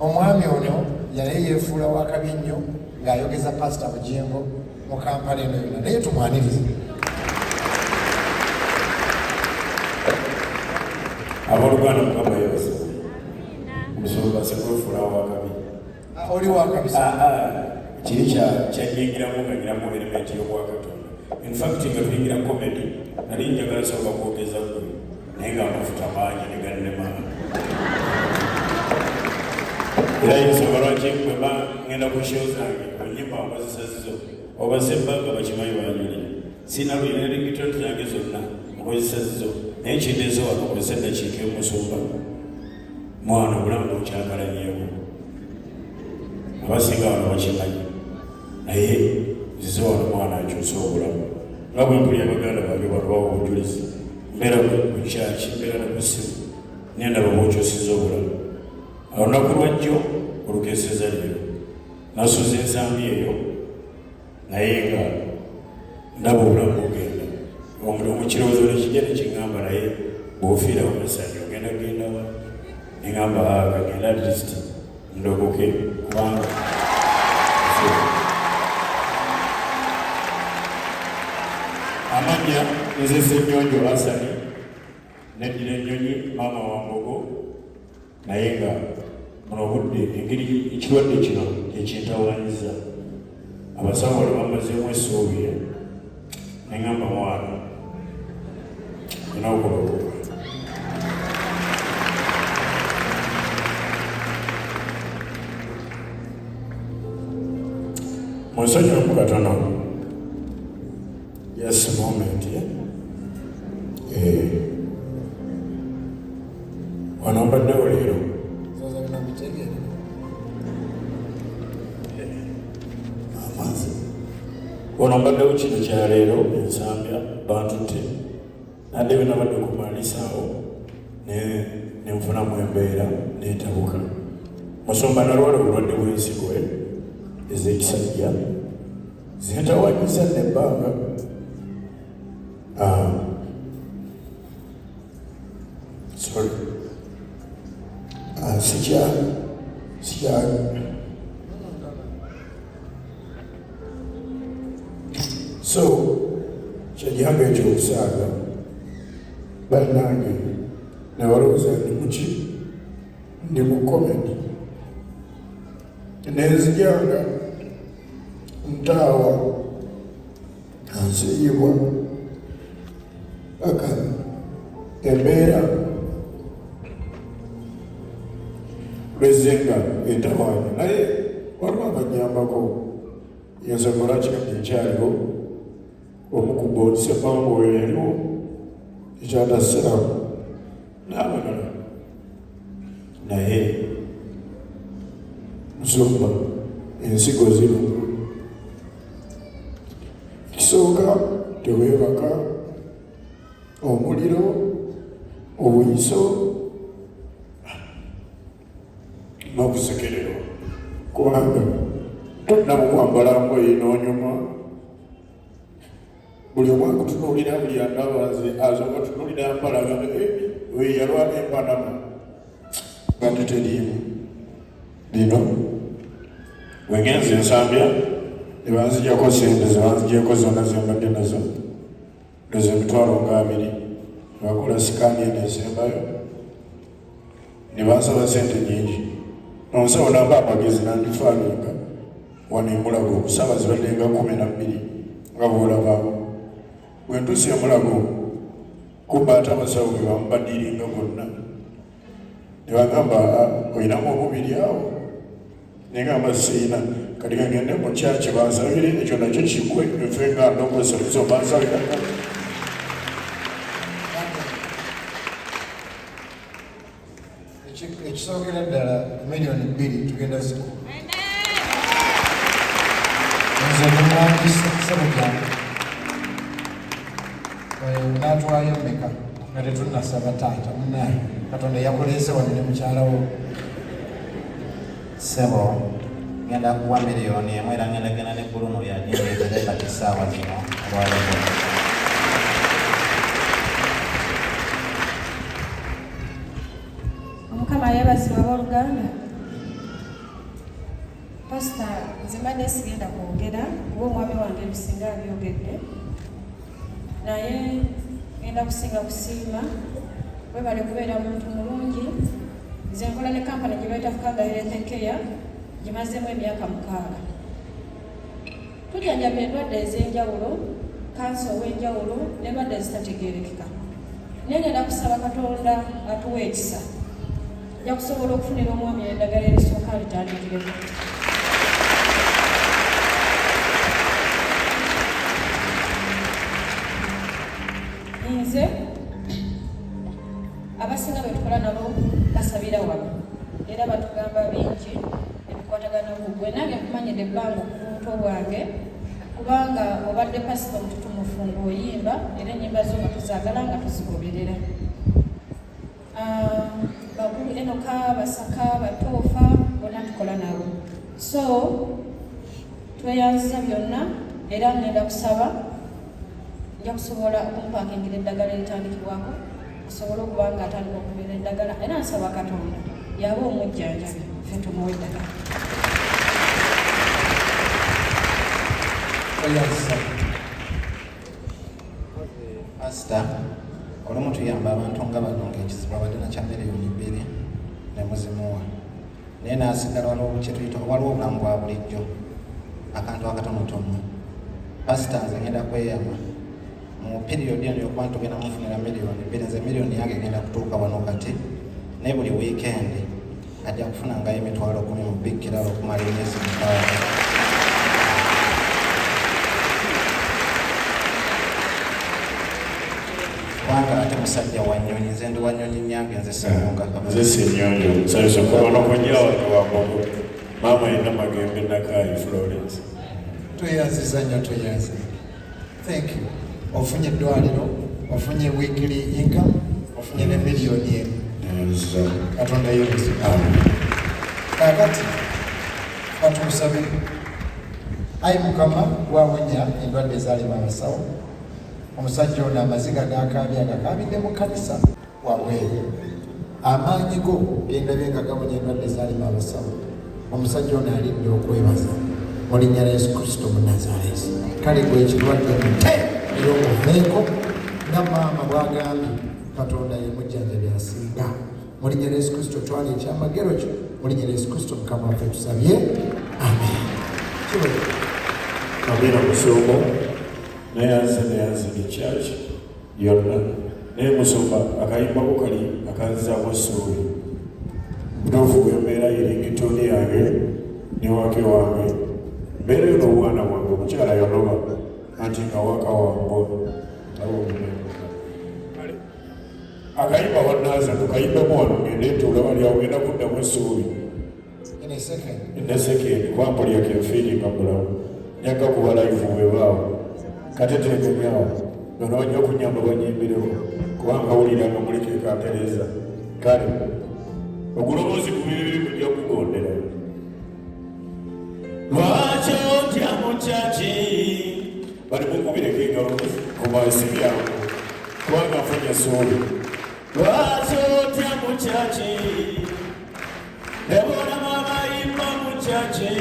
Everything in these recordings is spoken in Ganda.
omwami ono yali yeefuula wa kabi nnyo ng'ayogeza pasita Bujjingo mu kampala eno yonna naye tumwanirize. Abooluganda Mukama yeebase omusumba sekwefuula wa kabi oli wa kabi kiri kyanyingiramu nga nyiramu element y'obwakatonda. In fact nga tuyingira comedy nali njagala sooka kwogeza gwe naye ng'amafuta mangi ne gannema era ensonga lwaki bweba ngenda ku show zange onyimba okozesa zizo oba sebbanga bakimanyi banyulira sina luyina rigitoni zange zonna okozesa zizo naye kindeeze wano okozesa eddakiika y'omusumba mwana obulamu bukyankalanyeewo abasinga wano bakimanyi naye zize wano mwana akyusa obulamu nga bwe mpulya baganda bange balwawo obujulizi mbeera ku kyaki mbeera ne ku ssimu nendaba bwokyusiza obulamu. Olunaku lwajjo olukeeseza leero nasuza ensambi eyo naye nga ndaba obulamu bugenda omulimu kirowoozo nekijja nekiŋŋamba naye bw'ofiirawo mesajja ogenda gendawa neŋŋamba kagenda atleast ndogoke kubanga amannya nze Ssennyonjo Asani neddira ennyonyi maama wa Mbogo naye nga muno obudde engeri ekirwadde kino ekyentawaanyiza abasawo bali bamazeemu essuubi neŋŋamba mwana ina okolokoka munsonyiwamu katono yes moment wano mbaddewo leero amazi wano mbaddewo kino kya leero ensambya bantutte nadde bwe nabadde kumalisaawo nenfunamu embeera netabuka musumba nalwala obulwadde bw'ensigo ez'ekisajja zentawanyiza nebbanga sorry sikyali so kyajjanga ekyokusaaga bannange nebalowooza ndi muki ndi mu komedi nenzijanga ntaawa ansiyibwa paka embeera lwezenga entawaanya naye waliwo abanyambako yensonga lwaki ekyaliwo omukuba otisepambo eriwo ekyatasiramu n'abalala naye musumba ensigo zino ekisooka teweebaka omuliro obuyiso n'okusekererwa kubanga tolina mukwambala ngoye n'onyuma buli omu akutunuulira buli andabaze azonga tunuulira mpala yalwana empanama gandi teriimu lino wengenza ensambya nebanzijako sente zebanzijeko zonna zembadde nazo ndoza emitwalo nga 2 nebakola sikaani enesembayo nebansaba sente nyingi nonsawo namba amagezi nandifaaninga wano emulago okusaba zibadde nga 12 nga bwolabaamu bwentuusa emulago kuba ate abasawo bwe bamubadiringa gonna nebagamba olinamu omubiri awo negamba siina kati gagende mu kyaki bansabire ekyo nakyo kigwe efe nga ndongosalizo bansabira ekisookera ddala miliyoni 2 tugenda ziku nze nemwangi sebujjange natwayo mmeka nga tetunasaba taata munaye katonda yakoleese wanene mukyalawo sebo ngenda kuwa miliyoni emwe era ngenda genda ne bbulumu yanyeeretere kati ssaawa zino olwaleero Omukama yabasiba abooluganda Pastor nzimane sigenda kwogera kuba omwami wange ebisinga byogedde naye ngenda kusinga kusiima webale kubeera muntu mulungi. Nze nkola ne kampani gye bayita Fukanga Health Care gimazeemu emyaka 6. Tujjanjaba endwadde ez'enjawulo, kansa ow'enjawulo n'endwadde ezitategeerekeka. Naye ngenda kusaba Katonda atuwa ekisa ajja kusobola okufunira omwami eddagala erisooka litandikireko. Nze abasinga be tukola nabo basabira wano era batugamba bingi ebikwatagana ku gwe. Nange nkumanyidde ebbanga obuto bwange kubanga obadde pasika omututumufu ng'oyimba era ennyimba zo nga tuzaagala nga tuzigoberera. Bakulu Enoka, Basaka, Batoofa bonna tukola nabo. So tweyanziza byonna era ngenda kusaba nja kusobola okumpakingira eddagala eritandikibwako asobole okuba nga atandika okubeera eddagala era nsaba Katonda yaba omujjanjabi ffe tumuwa eddagala. Pastor, olumu tuyamba abantu nga bano ng'ekizibu abadde nakya miliyoni 2 ne muzimuwa. Naye n'asigala waliwo obulamu bwa bulijjo akantu akatonotono. Pastor nze ngenda kweyama mu period eno yokuba ntugenda mufunira miliyoni 2 nze miliyoni yange egenda kutuuka wano kati naye buli weekend ajja kufuna ngayo emitwalo 10 mu big kiralo okumala emyezi 6. Kubanga ate musajja wa nnyonyi, nze ndi wa nnyonyi nyange, nze simunga kabisa. Nze si nnyonyi sayiso kono kunyawo wambogo mama ina magembe nakayi Florence. Tweyanziza nnyo tweyanziza. Thank you. Ofunye eddwaliro, ofunye weekly income, ofunye ne miliyoni emu. Katonda yesu. Kakati katumusabe ayi Mukama wawonya endwadde ezaalema abasawo. Omusajja ono Amaziga g'Akabye agakabidde mu kanisa wabweru. Amaanyi go gendabye nga gawonya endwadde ezaalema abasawo. Omusajja ono alidde okwebaza mu linnya lya Yesu Kristo mu Nazaaleesi. Kale gwe ekirwadde mute era omuveeko nga maama bw'agambye Katonda ye mujjanjabi asinga. Mu linnya lya Yesu Kristo twala ekyamagero kyo mu linnya lya Yesu Kristo Mukama waffe tusabye amen. Amina musumba neyanze ekyaki yonna naye musumba akayimbako kali akanzizaamu essuubi butuufu bwembeera yiringitoni yange newake wange mbeera yo n'obwana bwange omukyala yanoba anti nga waka wambo akayimba wannaaza tukayimbemu wano ngende etuula waliawo genda kuddamu essuubi enesekendi kwambulyako enfiiri nga mulamu nyaga kuba life webaawo kate tegemyawo nono bajja okunyamba banyimbireko kubanga wulira nga mulikeeka atereza kale oguloboozi kubiri kujja kugondera lwaki otya mukyaki bali mukubireko engalo ku masimu yange kubanga nfunye essuubi lwaki otya mukyaki nebolamu abayimba mukyaki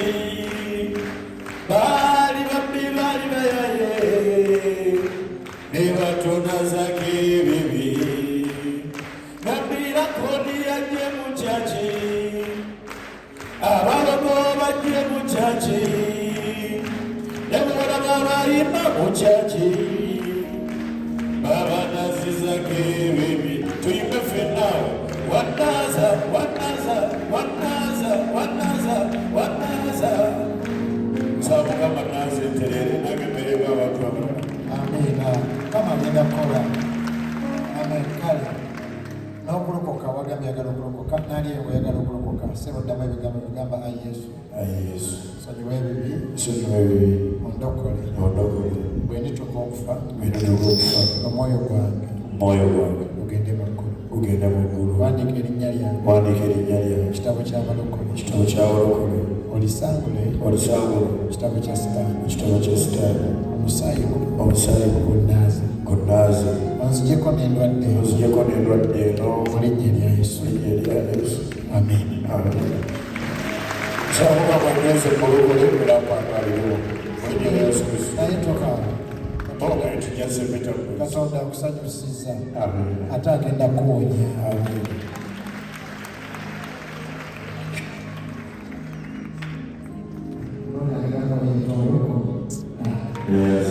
bali babbi bali bayaye nebatonazako ebibi nabira kodi yajje mukyaki abalogo bajje mukyaki nebolamu abayimba mukyaki babanazizako ebibi tuyimbe ffenna wanaza wanaza wanaza wanaza wanaza Mukama nazenterere nagemererwa abantu abalala. Amina. Kama agenda kukola. Amen. Kale n'okulokoka wagambye yagala okulokoka nali ewe yagala okulokoka sebo ddamu ebigambo bigamba ayi Yesu. Ayi Yesu. Nsonyiwa ebibi. Nsonyiwa ebibi. Ondokole. Ondokole. Bwe ndituuka okufa. Bwe ndituuka okufa. Omwoyo gwange. Omwoyo gwange. Gugende mu ggulu. Gugende mu ggulu. Wandiika erinnya lyange. Wandiika erinnya lyange. Kitabo ky'abalokole. Kitabo ky'abalokole. Olisangule. Olisangule. Kitabo kya Sitaani. Kitabo kya Sitaani. Omusaayi gunnaaze. Gunnaaze. Onzigyeko n'endwadde. Onzigyeko n'endwadde eno. Mu linnya lya Yesu. Mu linnya lya Yesu. Amen. Amen. Sawa kwa Yesu kulukule bila pangaliwo. Mwenye Yesu Kristo. Naye toka. Toka tujaze pita. Katonda akusanyusiza. Amen. Ate agenda kuwonya. Amen. Yes.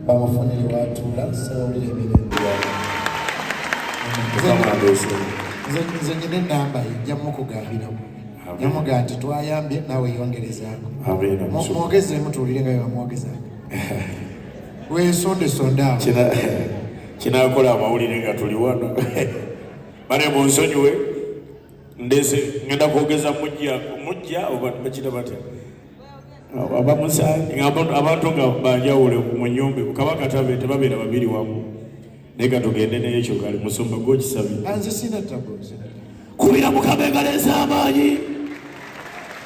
Bamufunire watula sawulire emirembe nze nyine enamba ejja mukugambiramu nyamuga nti twayambye nawe yongerezaako mwogezemu tuwulire nga bebamwogezaako wesondesonda kinakola amawulire nga tuli wano bane munsonyiwe ndese ngenda kwogeza mujja oba bakita batya abamusanyi abantu nga banjawule mu nyumba kabaka tabe tebabeera babiri wamu naye katugende n'ekyo kale musumba gw'ekisabye anze sina tabuzi kubira mukama engalo ez'amaanyi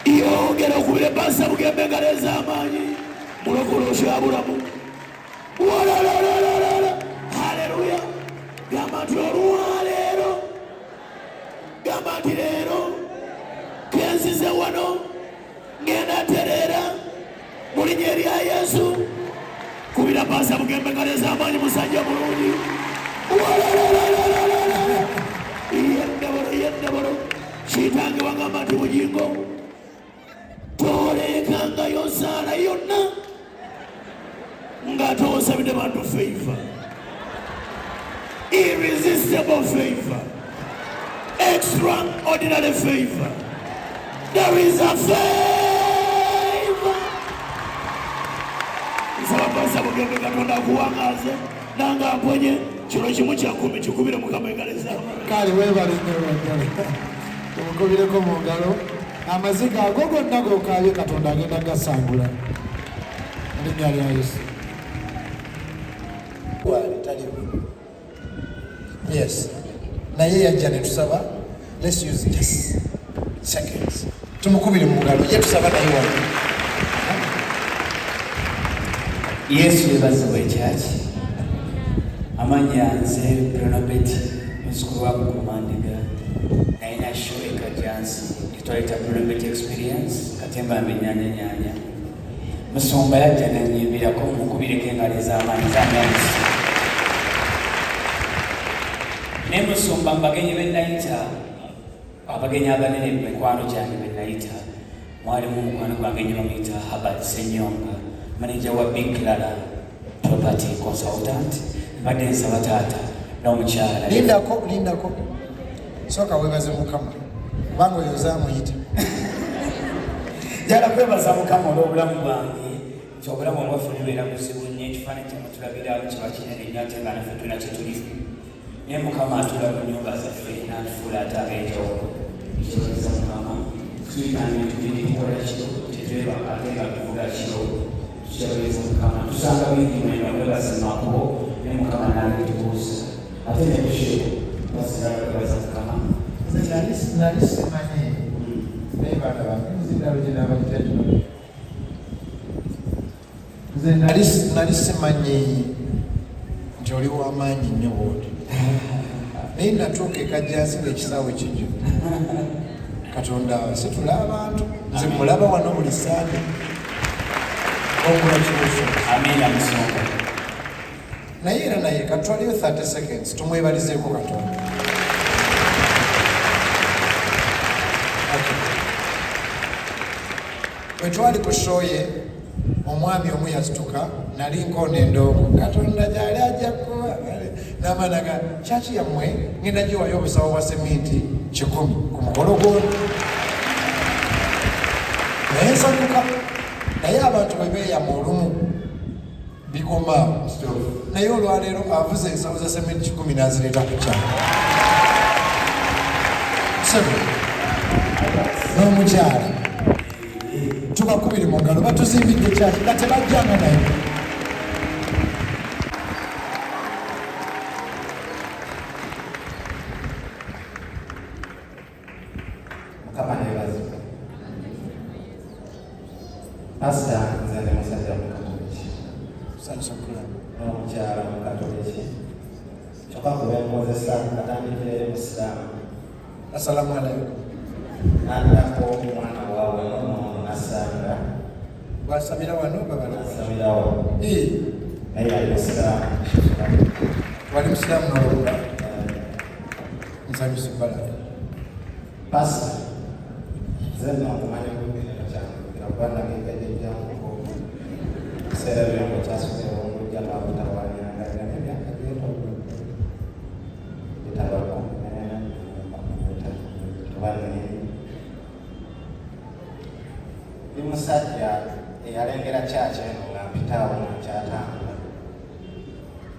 yongera okubira ebbasa Bugembe engalo ez'amaanyi mulokole okyabulamu walalalala haleluya gamba nti olwaleero gamba nti leero kenzize wano ngenda terera mu linnya erya Yesu kubira bbasa Bugembe engalo ez'amaanyi musajja mulungi yendabolo kitange wagamba nti Bujjingo tolekangayo nsaala yonna nga toosabidde bantu favor, irresistible favor, extraordinary favor. There is a favor. Nsababasa Bugembe Katonda akuwangaze nanga amponye kiro kimu kya 10 kikubire Mukama engalo ez'amaanyi. Kale weebale nnyo omukubireko mu ngalo amaziga ago gonna gokaaye Katonda agenda gasangula mu linnya lya Yesu. Yes. Naye yajja ne tusaba. Let's use just seconds. Tumukubire mu ngalo ye tusaba naye wano. Yesu yebaziwe ekyaki amanya nze Pronobeti muzukulu wa Bukumandiga naina show ekajansi itwaita Pronobeti experience katemba mbenyanya musumba yajja nanyibirako mukubireko engalo ez'amaanyi z'amanzi ne musumba mbagenyi benayita abagenyi abanene mikwano gyange benayita mwalimu mukwano gwange nyo bamuyita Habad Senyonga manager wa Big Clara property consultant mbadde nsaba taata n'omukyala lindako soka webaze Mukama kubanga oyo ozaamuyita njala kwebaza Mukama olw'obulamu bwange nti obulamu obwaffe bubeera buzibu nnyo ekifaananyi kyemutulabiramu kiba kinene nnyo ate nga naffe tulina kyetulifu naye Mukama atula mu nnyumba zaffe n'atufuula ate ag'enjawulo kibaza Mukama tuyitange tugende tukola kiro tetwebaka ate nga tuvuga kiro tukyabeza Mukama tusanga bingi mwenda kwebaza makubo naye Mukama n'alitubuuza ate ne tusheko basirala kwebaza Mukama nali simanyi naye baana bange nzindalo gye nabayitatu nze nali simanyi nti oli w'amaanyi nnyo bwoti naye natuuka ekajjansi ng'ekisaawe kijjo Katonda situla abantu nze mulaba wano buli sande okula kibuso amina musonga naye era naye katwaliyo 30 seconds tumwebalizeeko Katonda. Bwe twali ku show ye omwami omu yazituka nali nkoona endoogo Katonda gyali ajja kuba n'amanaga kyaki yammwe ngenda giwayo obusawo bwa seminti 10 ku mukolo gw'ono naye nsanyuka naye abantu bwe beeyama olumu bikomaawo naye olwaleero avuze ensawo za seminti 10 n'azireeta ku kyalo n'omukyala tubakubire mu ngalo batuzimbidde kyaki nga tebajjanga naye Mukama yeebazibwe. Pasita nze ndi musajja Mukatoliki sanyusa kulaba n'omukyala Mukatoliki kyokka kubemukozesa katandikirere musiraamu. Assalamu alaikum. N'addako omwana waabwe nono nasanga Bwasabira wano babala. asabirawo naye yali musiraamu. Wali musiraamu n'olwula. Nsanyusa ebbala. Pastor, nze n'okumanya okubintu kyange kuba nagegajejjamuko ebiseera byongo kyasukira omujja lwabutawanyanga era n'ebyaka byetogwe bitabako ndi musajja eyalengera kyaki eno nga mpitaawo nakyatambula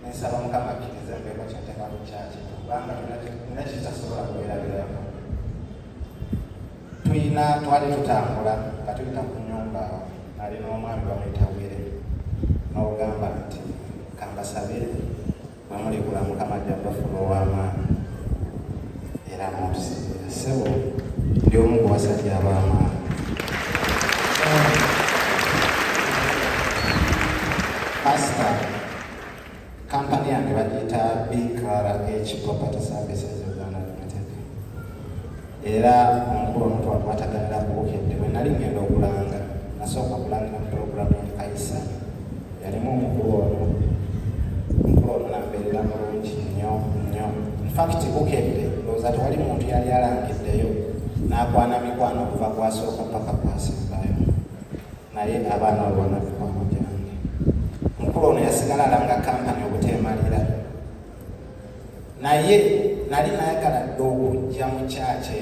nensaba mukama akkirize mbeeko kyenteeka ku kyaki kubanga nina kitasobola kubeerabirako. Twali tutambula nga tuyita ku nnyumba ali n'omwami bamuyita Were n'ogamba nti kambasabire bamulikula mukama ajja bafula ow'amaani era mutusibira ssebo ndi omu ku basajja ab'amaani. Pastor, kampani yange bagiyita Clara Property Services Uganda Limited. Era omukulu omuntu wakwataganira Kookie bwe nali ngenda okulanga nasooka kulangira mu puroguramu ya Kaisa yalimu omukulu ono nambeerera mulungi nnyo. Infact Kookie ndowooza tewali muntu yali alangiddeyo n'akwana mikwano okuva kwasooka paka kwasembayo naye abaana olwana mikwano gyange. Omukulu ono yasigala alanga kampani obuteemalira naye nali nayagala dde okujja mu kyaki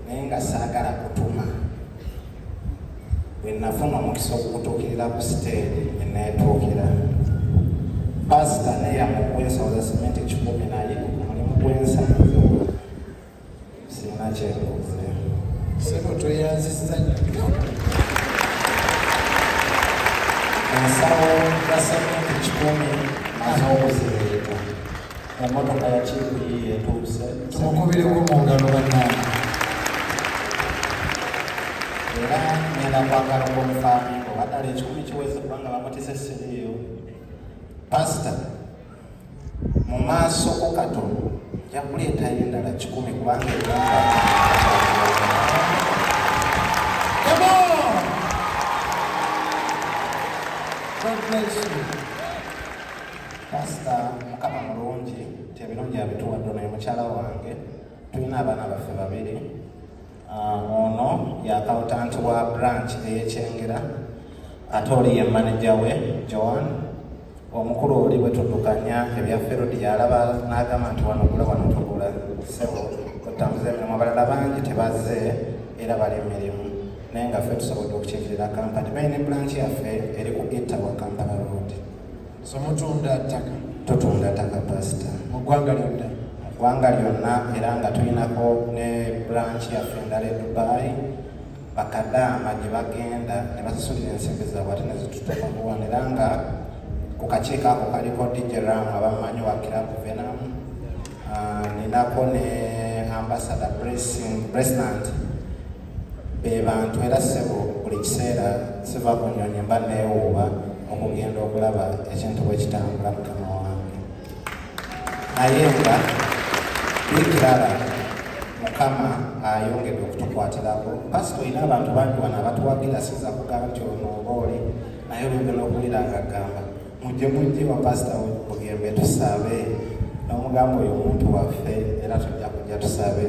naye nga saagala kutuma. Bwe nafuna omukisa okukutuukirira ku siteeri eneetuukira pasita naye yamugwensawoza simenti 10 naye omulimu gwensanze sirina kyenbuuze. Sebo tweyanzizza nnyo. Ensawo za simenti 10 maze okuzireeta. Emmotoka ya kiibuyi etuuse. Tumukubireko mu ngalo bannange. Era ngenda kwagala okwomufaamingo baddala 10 kiweze kubanga bamutise siriiyo. Pasita, mu maaso ko katono nja kuleetayo endala 10 kubanga Come on! God bless you. Pasita, mukama mulungi tebirungi abituwadde naye mukyala wange tulina abaana baffe babiri. Ono ya accountant wa branch ey'Ekyengera ate oli ye manager we Joan. Omukulu oli bwe tuddukanya ebyaffe Rodi yalaba n'agamba nti wano tugula ssebo otambuza emirimu. Abalala bangi tebazze era bali emirimu naye nga ffe tusobodde okukiikirira kampani. Main branch yaffe eri ku Getta wa Kampala Road. So mutunda ttaka. Tutunda ttaka pasita mu ggwanga lyonna. Ggwanga lyonna era nga tulinako ne branch yaffe endala e Dubai. Bakadaama gye bagenda ne basasulira ensimbi zaabwe ate ne zitutuuka kuwano era nga ku kakiiko ako kaliko DJ Ram abamumanyi wa Kirabu Venom. Ninako ne ambassador president be bantu era ssebo buli kiseera siva ku nnyonyi mba neewuuba okugenda okulaba ekintu bwe kitambula mukama wange. Naye nga Clara mukama ayongedde okutukwatirako. Pasita olina abantu bangi wano abatuwagira siza kugamba nti ono oba oli naye olugenda okuwulira ng'agamba mujje wa pasita Bugembe tusaabe n'omugamba oyo omuntu waffe era tujja kujja tusaabe.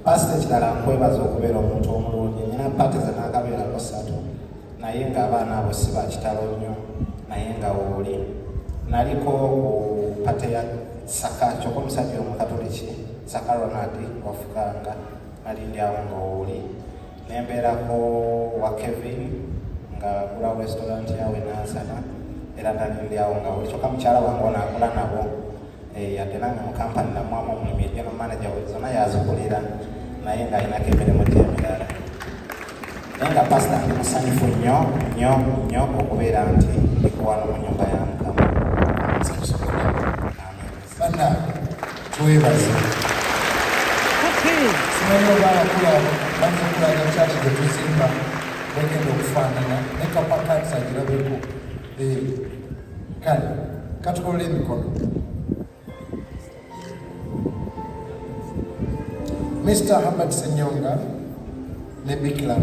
Pasita ekirala nkwebaza okubeera omuntu omulungi. Nyina pate ze n'akabeerako 3 naye ng'abaana abo si bakitalo nnyo naye nga wooli. Naliko ku pate ya Saka kyokka omusajja omukatoliki Saka Ronald wafukanga nali ndi awo nga wooli. Nembeerako wa Kevin nga agulawo restaurant yawe Nansana era nali ndi awo nga wooli. Kyokka mukyala wange onaakula nabo yadde nange mu kampani namwamu omulimu ye general manager we zonna yazikulira naye ng'alinako emirimu gy'emirala. Naye nga pasita ndi musanyufu nnyo okubeera nti ndikuwano mu nnyumba ya Mukama. Banna twebaze. Simanyi oba abakulu abo bazikulaga kyaki gye tuzimba bagenda okufaanana ne kapakati agirabeko. Kale katukolole emikono. Mr. Hamad Senyonga ne Clara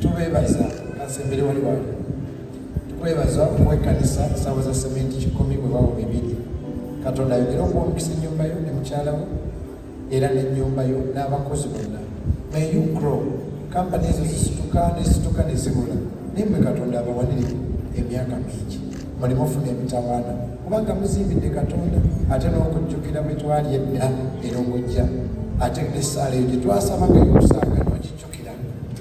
tubeebaza kansembere wali wali tukwebaza okwekanisa saawa za sementi 10 bwe bawo 2 Katonda ayogera okuwomukisa ennyumba yo ne mukyala wo era n'ennyumba yo n'abakozi bonna. May you grow. Kampani ezo zisituka ne zibula naye mmwe Katonda abawanire emyaka mingi mulimu ofuna emitawaana kubanga muzimbidde Katonda ate n'okujjukira bwe twali edda erongojja ate n'essaala eyo gye twasabaga y'okusaaga n'ogijjukira.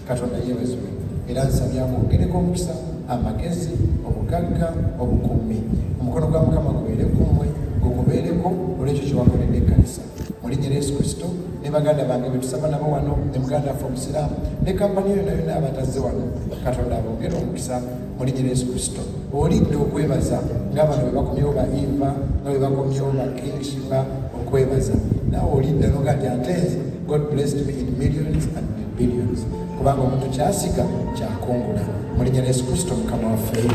Katonda yeebazibwe era nsabye akwongereko omukisa, amagezi, obugagga, obukuumi. Omukono gwa Mukama gubeere kummwe gukubeereko olw'ekyo kye wakoledde ekkanisa mu linnya lya Yesu Kristo. Ne baganda bange be tusaba nabo wano ne muganda waffe Omusiraamu ne kampani yonna yonna abatazze wano, Katonda abongere omukisa mu linnya lya Yesu Kristo. Olidde okwebaza ng'abantu bwe bakomyewo ba Eva nga bwe bakomyewo ba Kingshiba okwebaza, naawe olidde noga nti ate God blessed me in millions and billions, kubanga omuntu kyasiga kyakungula mu linnya lya Yesu Kristo Mukama waffe.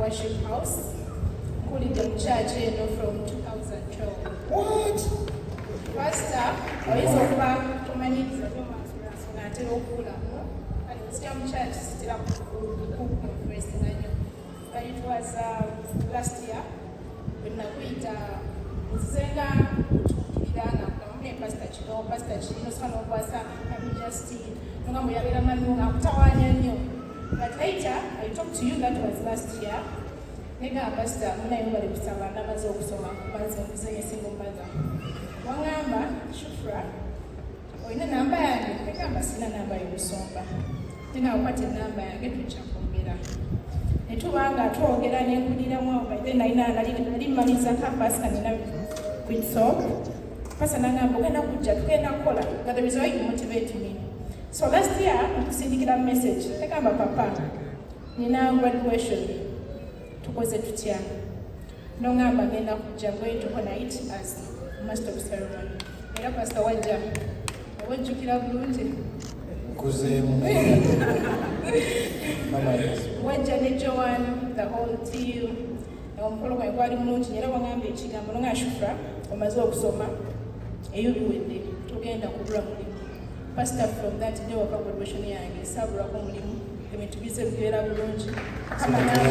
Worship house, including the church from 2012. What? Pastor, I was over to manage the women's and I tell you, and it was still church, still up to first thing. But it was last year when I went Zenga to Pastor Chino, son of Wasa, I'm just but later, I talked to you, that was last year. Nega Pastor, when I went to Savannah, I was also a single mother. One number, Shufra, or in a number, I can't see a number you somber. Then I want a number and get to jump on better. The 2 hours, 2 get an end with one, but then I didn't manage a campus and I quit so. Person and I'm going to put Jack Cola, but the result motivated me. So last year, I sent a message. I came to Papa. Nina graduation. Tukoze tutya. No ngamba ngenda kujja going to honor it as master of ceremony. Era Pastor Wajja. Wajjukira bulungi. Kuzeemu. Wajja ne Joan, the whole team. Omukolo gwe gwali mulungi era wangamba ekigambo nga Shufra omaze okusoma eyubiwedde tugenda kubula mulimu. Pastor from that day of graduation yange sabula ko mulimu ebintu bize bibeera bulungi kama nawe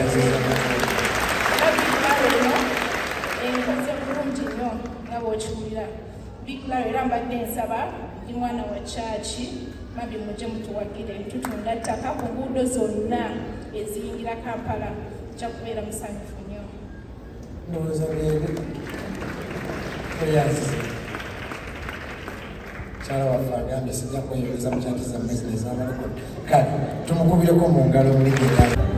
enkoze bulungi nnyo nga bw'okiwulira. Clara era mbadde nsaba ndi mwana wa kyaki mabi mujje mutuwagire ntutunda ttaka ku nguudo zonna eziyingira Kampala kya kubeera musanyufu nnyo. Ndowooza byebe oyazi Clara waffe agambye sijja kweyongeza mu kyaki za bizinesi abalokole kale tumukubireko mu ngalo mulimu.